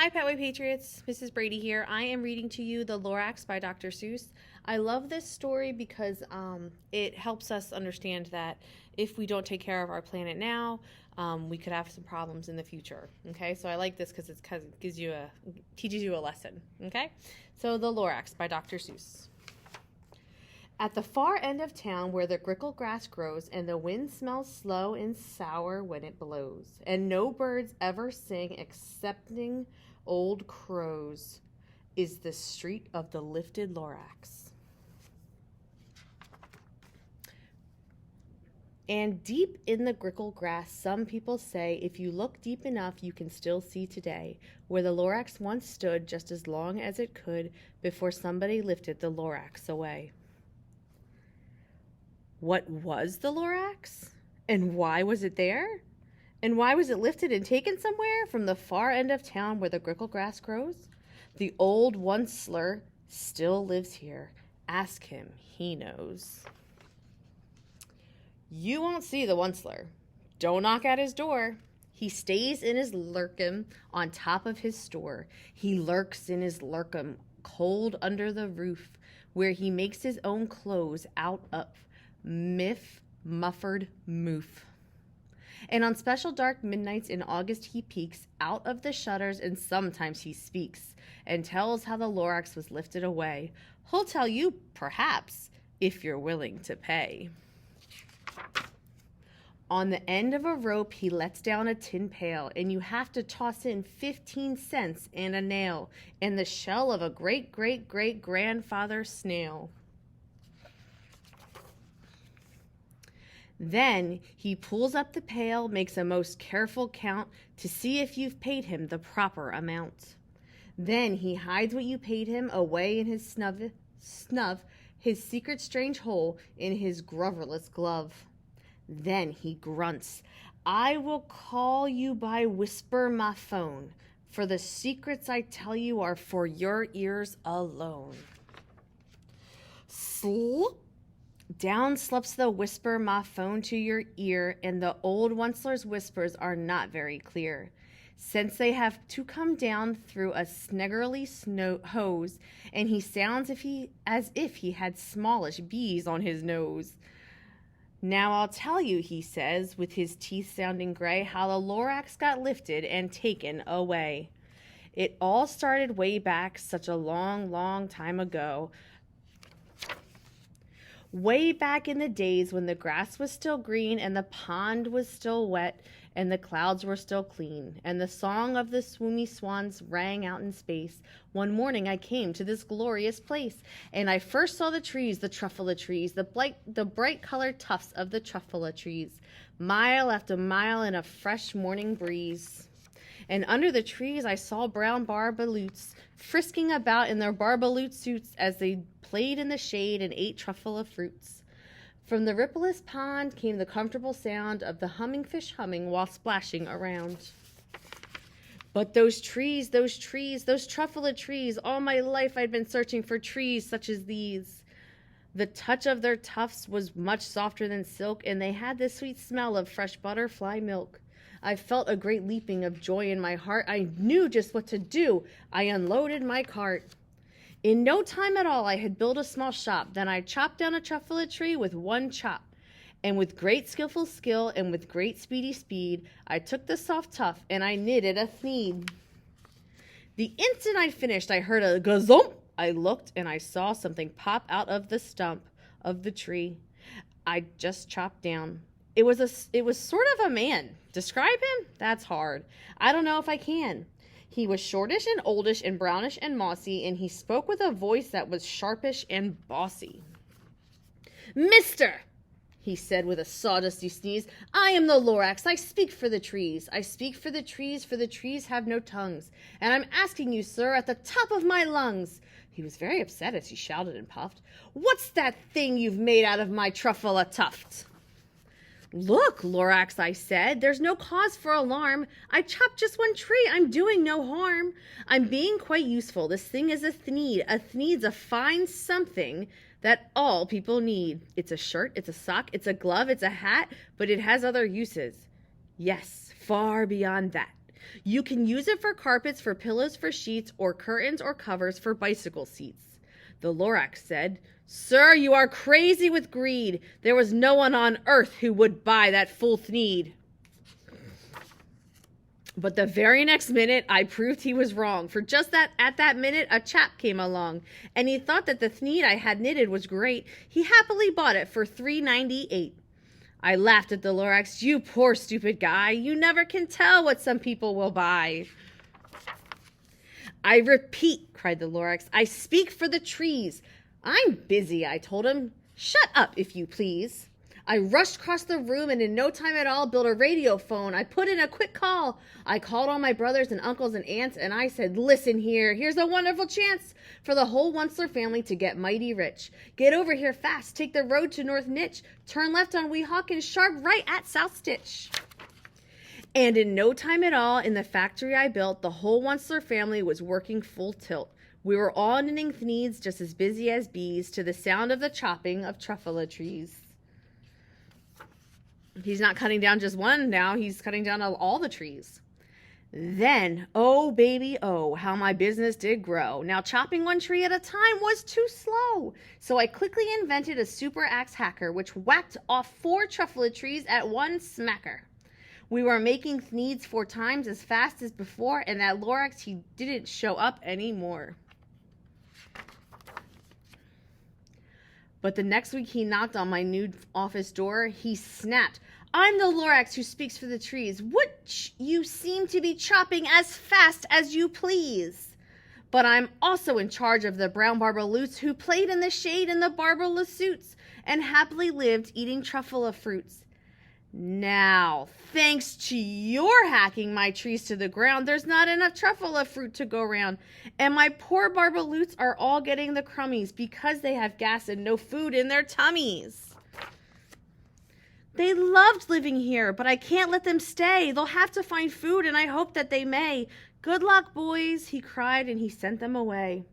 Hi, Petway Patriots. Mrs. Brady here. I am reading to you The Lorax by Dr. Seuss. I love this story because it helps us understand that if we don't take care of our planet now, we could have some problems in the future. Okay, so I like this because it teaches you a lesson. Okay, so The Lorax by Dr. Seuss. At the far end of town where the grickle grass grows and the wind smells slow and sour when it blows, and no birds ever sing excepting old crows, is the street of the lifted Lorax. And deep in the grickle grass, some people say, if you look deep enough, you can still see today, where the Lorax once stood just as long as it could before somebody lifted the Lorax away. What was the Lorax? And why was it there? And why was it lifted and taken somewhere from the far end of town where the grickle grass grows? The old onceler still lives here. Ask him, he knows. You won't see the onceler. Don't knock at his door. He stays in his lurkum on top of his store. He lurks in his lurkum, cold under the roof, where he makes his own clothes out of muffered moof. And on special dark midnights in August he peeks out of the shutters, and sometimes he speaks and tells how the Lorax was lifted away. He'll tell you, perhaps, if you're willing to pay. On the end of a rope he lets down a tin pail, and you have to toss in 15 cents and a nail and the shell of a great-great-great-grandfather snail. Then he pulls up the pail, makes a most careful count to see if you've paid him the proper amount. Then he hides what you paid him away in his snub, his secret strange hole in his groverless glove. Then he grunts, I will call you by whisper my phone, for the secrets I tell you are for your ears alone. Slop. Down slips the whisper my phone to your ear, and the old onceler's whispers are not very clear, since they have to come down through a sneggerly hose, and he sounds as if he had smallish bees on his nose. Now I'll tell you, he says, with his teeth sounding gray, how the Lorax got lifted and taken away. It all started way back such a long, long time ago, way back in the days when the grass was still green and the pond was still wet and the clouds were still clean and the song of the swoomy swans rang out in space. One morning I came to this glorious place, and I first saw the trees, the truffula trees, the bright colored tufts of the truffula trees, mile after mile in a fresh morning breeze. And under the trees I saw brown barbaloots frisking about in their barbaloot suits as they played in the shade and ate truffula fruits. From the rippleless pond came the comfortable sound of the humming fish humming while splashing around. But those trees, those truffula trees, all my life I'd been searching for trees such as these. The touch of their tufts was much softer than silk, and they had the sweet smell of fresh butterfly milk. I felt a great leaping of joy in my heart. I knew just what to do. I unloaded my cart. In no time at all, I had built a small shop. Then I chopped down a truffula tree with one chop. And with great skillful skill and with great speedy speed, I took the soft tuft and I knitted a thneed. The instant I finished, I heard a gazump. I looked and I saw something pop out of the stump of the tree I just chopped down. It was sort of a man. Describe him? That's hard. I don't know if I can. He was shortish and oldish and brownish and mossy, and he spoke with a voice that was sharpish and bossy. Mister, he said with a sawdusty sneeze, I am the Lorax. I speak for the trees. I speak for the trees have no tongues. And I'm asking you, sir, at the top of my lungs. He was very upset as he shouted and puffed. What's that thing you've made out of my truffula tuft? Look, Lorax, I said, there's no cause for alarm. I chopped just one tree. I'm doing no harm. I'm being quite useful. This thing is a thneed. A thneed's a fine something that all people need. It's a shirt, it's a sock, it's a glove, it's a hat, but it has other uses. Yes, far beyond that. You can use it for carpets, for pillows, for sheets, or curtains or covers for bicycle seats. The Lorax said, Sir, you are crazy with greed. There was no one on earth who would buy that full thneed. But the very next minute, I proved he was wrong, for just at that minute, a chap came along, and he thought that the thneed I had knitted was great. He happily bought it for $3.98. I laughed at the Lorax. You poor stupid guy, you never can tell what some people will buy. I repeat, cried the Lorax, I speak for the trees. I'm busy, I told him. Shut up, if you please. I rushed across the room and in no time at all built a radio phone. I put in a quick call. I called all my brothers and uncles and aunts and I said, listen here, here's a wonderful chance for the whole Onceler family to get mighty rich. Get over here fast, take the road to North Nitch, turn left on Weehawken and sharp right at South Stitch. And in no time at all, in the factory I built, the whole Onceler family was working full tilt. We were all knitting thneeds just as busy as bees to the sound of the chopping of truffula trees. He's not cutting down just one now. He's cutting down all the trees. Then, oh baby, oh, how my business did grow. Now chopping one tree at a time was too slow. So I quickly invented a super axe hacker, which whacked off 4 truffula trees at one smacker. We were making thneeds 4 times as fast as before, and that Lorax, he didn't show up anymore. But the next week he knocked on my new office door. He snapped, I'm the Lorax who speaks for the trees. Would you seem to be chopping as fast as you please? But I'm also in charge of the brown barbaloots who played in the shade in the barber suits and happily lived eating truffula fruits. Now, thanks to your hacking my trees to the ground, there's not enough truffula fruit to go round, and my poor barbaloots are all getting the crummies because they have gas and no food in their tummies. They loved living here, but I can't let them stay. They'll have to find food, and I hope that they may. Good luck, boys, he cried, and he sent them away.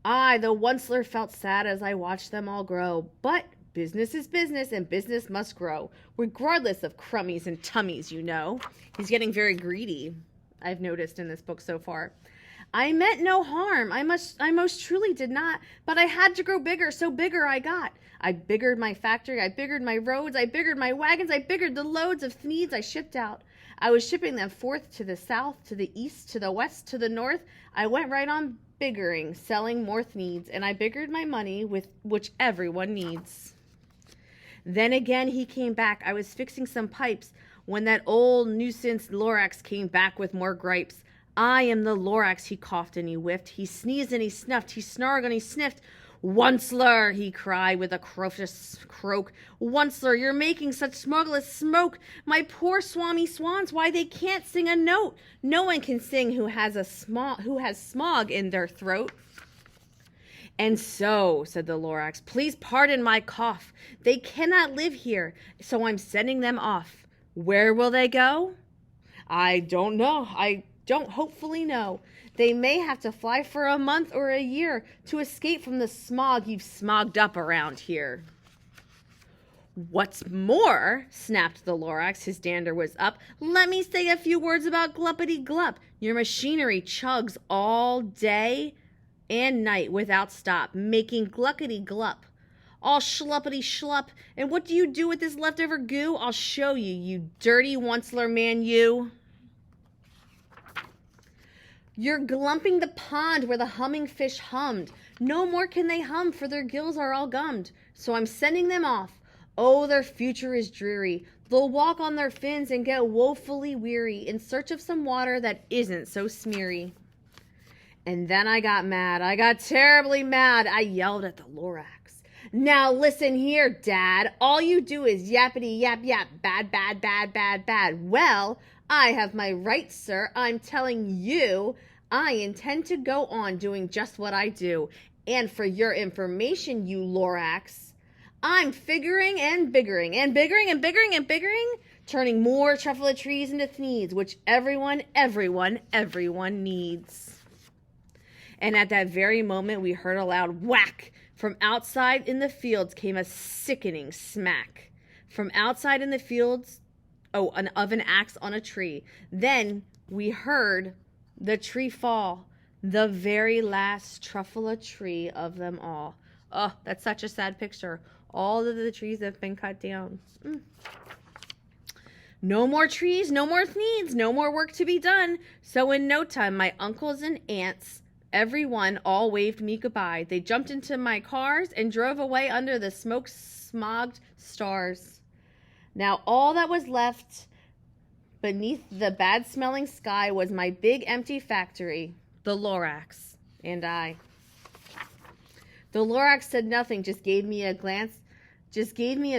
I, the Onceler, felt sad as I watched them all grow, but business is business, and business must grow, regardless of crummies and tummies, you know. He's getting very greedy, I've noticed in this book so far. I meant no harm. I most truly did not, but I had to grow bigger, so bigger I got. I biggered my factory, I biggered my roads, I biggered my wagons, I biggered the loads of thneeds I shipped out. I was shipping them forth to the south, to the east, to the west, to the north. I went right on biggering, selling more thneeds, and I biggered my money with which everyone needs. Then again he came back. I was fixing some pipes when that old nuisance Lorax came back with more gripes. I am the Lorax, he coughed and he whiffed. He sneezed and he snuffed. He snarled and he sniffed. Onceler, he cried with a croakious croak. Onceler, you're making such smuggless smoke. My poor swami swans, why they can't sing a note. No one can sing who has smog in their throat. And so, said the Lorax, please pardon my cough. They cannot live here, so I'm sending them off. Where will they go? I don't know. I don't hopefully know. They may have to fly for a month or a year to escape from the smog you've smogged up around here. What's more, snapped the Lorax, his dander was up, let me say a few words about Gluppity Glup. Your machinery chugs all day and night without stop, making gluckety glup. All schluppity schlup. And what do you do with this leftover goo? I'll show you, you dirty Onceler man, you. You're glumping the pond where the humming fish hummed. No more can they hum, for their gills are all gummed. So I'm sending them off. Oh, their future is dreary. They'll walk on their fins and get woefully weary in search of some water that isn't so smeary. And then I got mad. I got terribly mad. I yelled at the Lorax. Now listen here, Dad. All you do is yappity yap yap. Bad, bad, bad, bad, bad. Well, I have my rights, sir. I'm telling you, I intend to go on doing just what I do. And for your information, you Lorax, I'm figuring and biggering and biggering and biggering and biggering, turning more truffula trees into thneeds, which everyone needs. And at that very moment, we heard a loud whack. From outside in the fields came a sickening smack. From outside in the fields, of an axe on a tree. Then we heard the tree fall, the very last truffula tree of them all. Oh, that's such a sad picture. All of the trees have been cut down. No more trees, no more needs, no more work to be done. So in no time, my uncles and aunts, everyone, all waved me goodbye. They jumped into my cars and drove away under the smoke-smogged stars. Now all that was left beneath the bad-smelling sky was my big empty factory, the Lorax, and I. The Lorax said nothing, just gave me a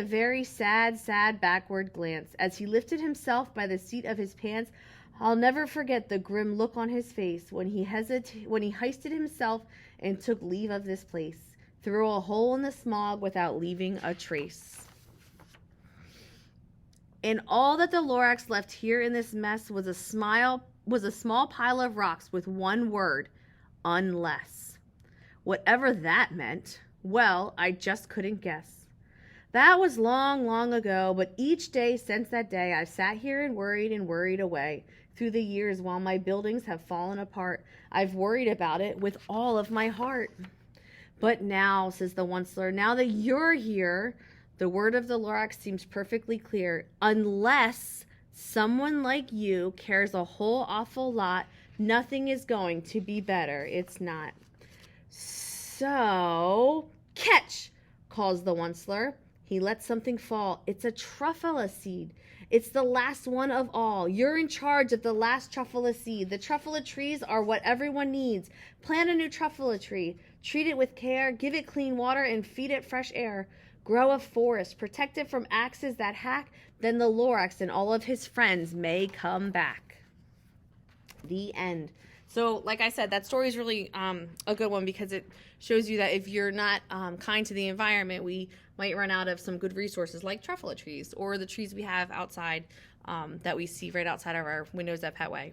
very sad backward glance. As he lifted himself by the seat of his pants, I'll never forget the grim look on his face when he hoisted himself and took leave of this place, through a hole in the smog without leaving a trace. And all that the Lorax left here in this mess was a small pile of rocks with one word, unless. Whatever that meant, well, I just couldn't guess. That was long, long ago, but each day since that day, I've sat here and worried away. Through the years, while my buildings have fallen apart, I've worried about it with all of my heart. But now, says the Onceler, now that you're here, the word of the Lorax seems perfectly clear. Unless someone like you cares a whole awful lot, nothing is going to be better. It's not. So, catch, calls the Onceler. He lets something fall. It's a truffula seed. It's the last one of all. You're in charge of the last truffula seed. The truffula trees are what everyone needs. Plant a new truffula tree. Treat it with care. Give it clean water and feed it fresh air. Grow a forest. Protect it from axes that hack. Then the Lorax and all of his friends may come back. The end. So, like I said, that story is really a good one because it shows you that if you're not kind to the environment, we might run out of some good resources like truffula trees or the trees we have outside that we see right outside of our windows at Petway.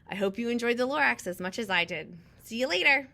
I hope you enjoyed the Lorax as much as I did. See you later.